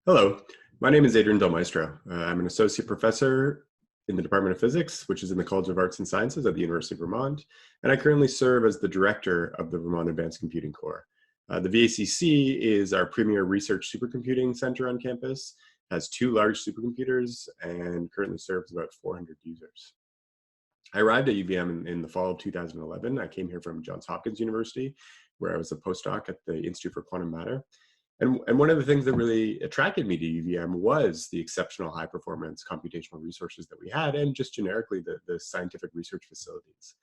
Hello, my name is Adrian Del Maestro. I'm an associate professor in the Department of Physics, which is in the College of Arts and Sciences at the University of Vermont, and I currently serve as the director of the Vermont Advanced Computing Core. The VACC is our premier research supercomputing center on campus, has two large supercomputers, and currently serves about 400 users. I arrived at UVM in the fall of 2011. I came here from Johns Hopkins University, where I was a postdoc at the Institute for Quantum Matter. And one of the things that really attracted me to UVM was the exceptional high performance computational resources that we had, and just generically the scientific research facilities.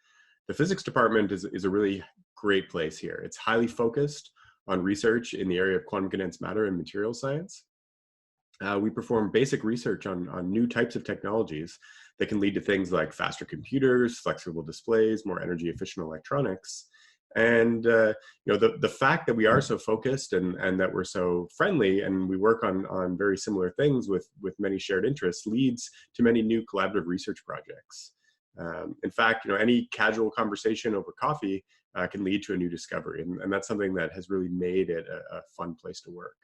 The physics department is a really great place here. It's highly focused on research in the area of quantum condensed matter and material science. We perform basic research on new types of technologies that can lead to things like faster computers, flexible displays, more energy efficient electronics. And the fact that we are so focused and that we're so friendly and we work on very similar things with many shared interests leads to many new collaborative research projects. In fact, any casual conversation over coffee can lead to a new discovery, and that's something that has really made it a fun place to work.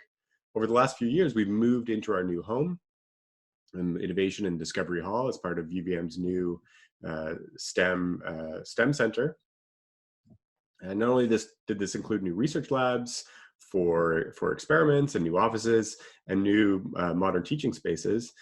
Over the last few years, we've moved into our new home, Innovation and Discovery Hall, as part of UVM's new STEM Center. And not only did this include new research labs for experiments and new offices and new modern teaching spaces.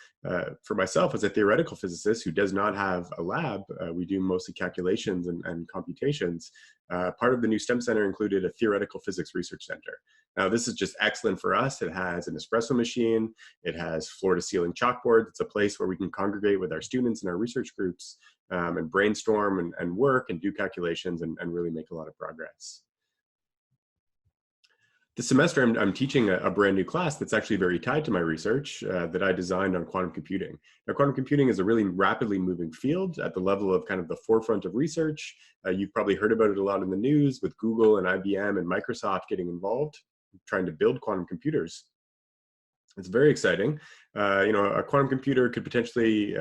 For myself, as a theoretical physicist who does not have a lab, we do mostly calculations and computations. Part of the new STEM Center included a theoretical physics research center. Now, this is just excellent for us. It has an espresso machine. It has floor-to-ceiling chalkboards. It's a place where we can congregate with our students and our research groups and brainstorm and work and do calculations and really make a lot of progress. This semester, I'm teaching a brand new class that's actually very tied to my research that I designed on quantum computing. Now, quantum computing is a really rapidly moving field at the level of kind of the forefront of research. You've probably heard about it a lot in the news with Google and IBM and Microsoft getting involved, trying to build quantum computers. It's very exciting. A quantum computer could potentially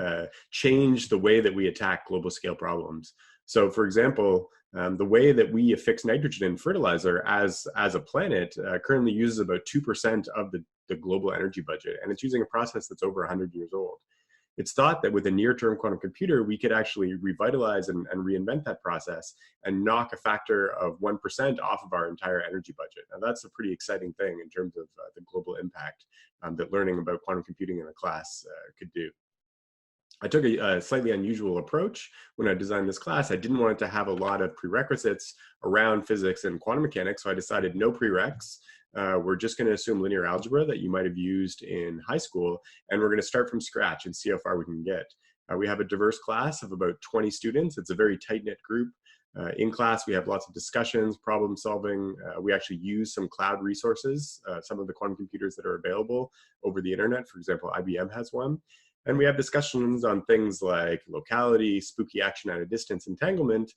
change the way that we attack global scale problems. So, for example, the way that we affix nitrogen in fertilizer as a planet currently uses about 2% of the global energy budget, and it's using a process that's over 100 years old. It's thought that with a near-term quantum computer, we could actually revitalize and reinvent that process and knock a factor of 1% off of our entire energy budget. Now, that's a pretty exciting thing in terms of the global impact that learning about quantum computing in a class could do. I took a slightly unusual approach when I designed this class. I didn't want it to have a lot of prerequisites around physics and quantum mechanics, so I decided no prereqs. We're just going to assume linear algebra that you might have used in high school, and we're going to start from scratch and see how far we can get. We have a diverse class of about 20 students. It's a very tight-knit group. In class, we have lots of discussions, problem solving. We actually use some cloud resources, some of the quantum computers that are available over the internet. For example, IBM has one. And we have discussions on things like locality, spooky action at a distance entanglement,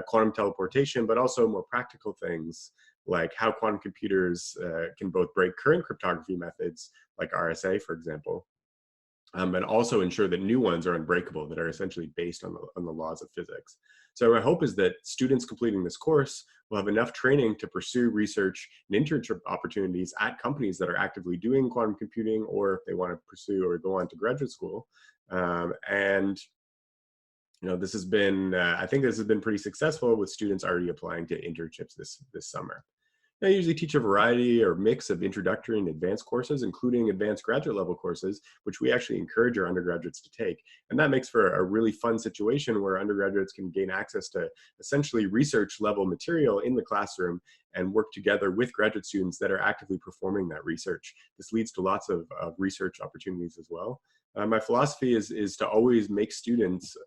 quantum teleportation, but also more practical things like how quantum computers can both break current cryptography methods, like RSA, for example, and also ensure that new ones are unbreakable, that are essentially based on the laws of physics. So my hope is that students completing this course will have enough training to pursue research and internship opportunities at companies that are actively doing quantum computing, or if they want to pursue or go on to graduate school. This has been, I think this has been pretty successful with students already applying to internships this summer. I usually teach a variety or mix of introductory and advanced courses, including advanced graduate level courses, which we actually encourage our undergraduates to take. And that makes for a really fun situation where undergraduates can gain access to essentially research level material in the classroom and work together with graduate students that are actively performing that research. This leads to lots of research opportunities as well. My philosophy is to always make students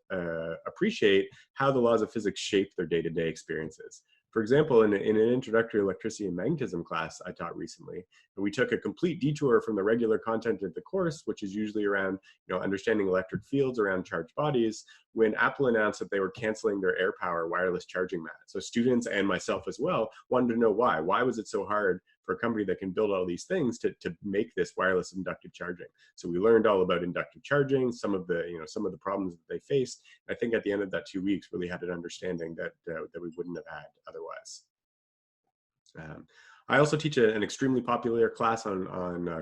appreciate how the laws of physics shape their day-to-day experiences. For example, in an introductory electricity and magnetism class I taught recently, we took a complete detour from the regular content of the course, which is usually around understanding electric fields around charged bodies, when Apple announced that they were canceling their AirPower wireless charging mat. So students and myself as well wanted to know why. Why was it so hard for a company that can build all these things to make this wireless inductive charging? So we learned all about inductive charging, some of the problems that they faced. I think at the end of that 2 weeks, really had an understanding that we wouldn't have had otherwise. I also teach an extremely popular class on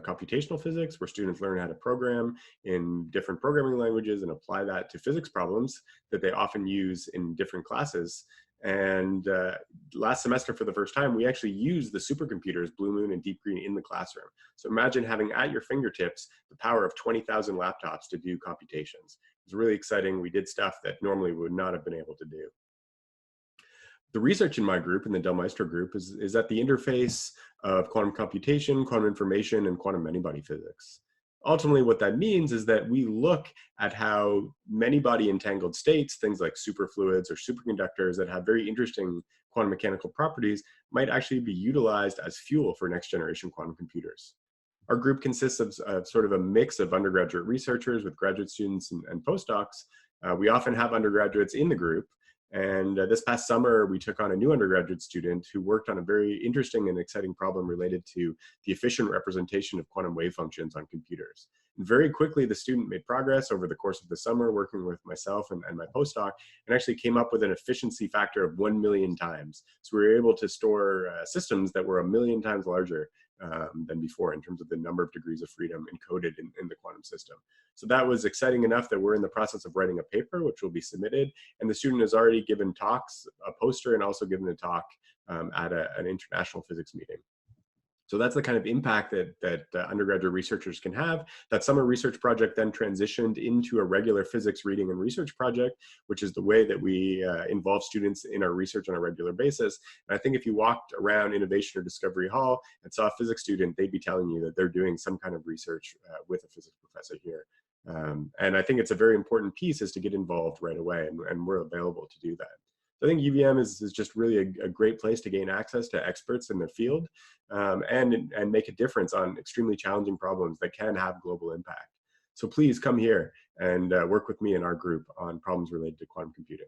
computational physics, where students learn how to program in different programming languages and apply that to physics problems that they often use in different classes. And last semester, for the first time, we actually used the supercomputers Blue Moon and Deep Green in the classroom. So imagine having at your fingertips the power of 20,000 laptops to do computations. It's really exciting. We did stuff that normally we would not have been able to do. The research in my group, in the Del Maestro group, is at the interface of quantum computation, quantum information, and quantum many-body physics. Ultimately, what that means is that we look at how many-body entangled states, things like superfluids or superconductors that have very interesting quantum mechanical properties, might actually be utilized as fuel for next-generation quantum computers. Our group consists of sort of a mix of undergraduate researchers with graduate students and postdocs. We often have undergraduates in the group. And this past summer, we took on a new undergraduate student who worked on a very interesting and exciting problem related to the efficient representation of quantum wave functions on computers. And very quickly, the student made progress over the course of the summer, working with myself and my postdoc, and actually came up with an efficiency factor of 1 million times. So we were able to store systems that were 1 million times larger than before in terms of the number of degrees of freedom encoded in the quantum system. So that was exciting enough that we're in the process of writing a paper, which will be submitted. And the student has already given talks, a poster, and also given a talk at an international physics meeting. So that's the kind of impact that undergraduate researchers can have. That summer research project then transitioned into a regular physics reading and research project, which is the way that we involve students in our research on a regular basis. And I think if you walked around Innovation or Discovery Hall and saw a physics student, they'd be telling you that they're doing some kind of research with a physics professor here. And I think it's a very important piece is to get involved right away, and we're available to do that. So I think UVM is just really a great place to gain access to experts in their field and make a difference on extremely challenging problems that can have global impact. So please come here and work with me and our group on problems related to quantum computing.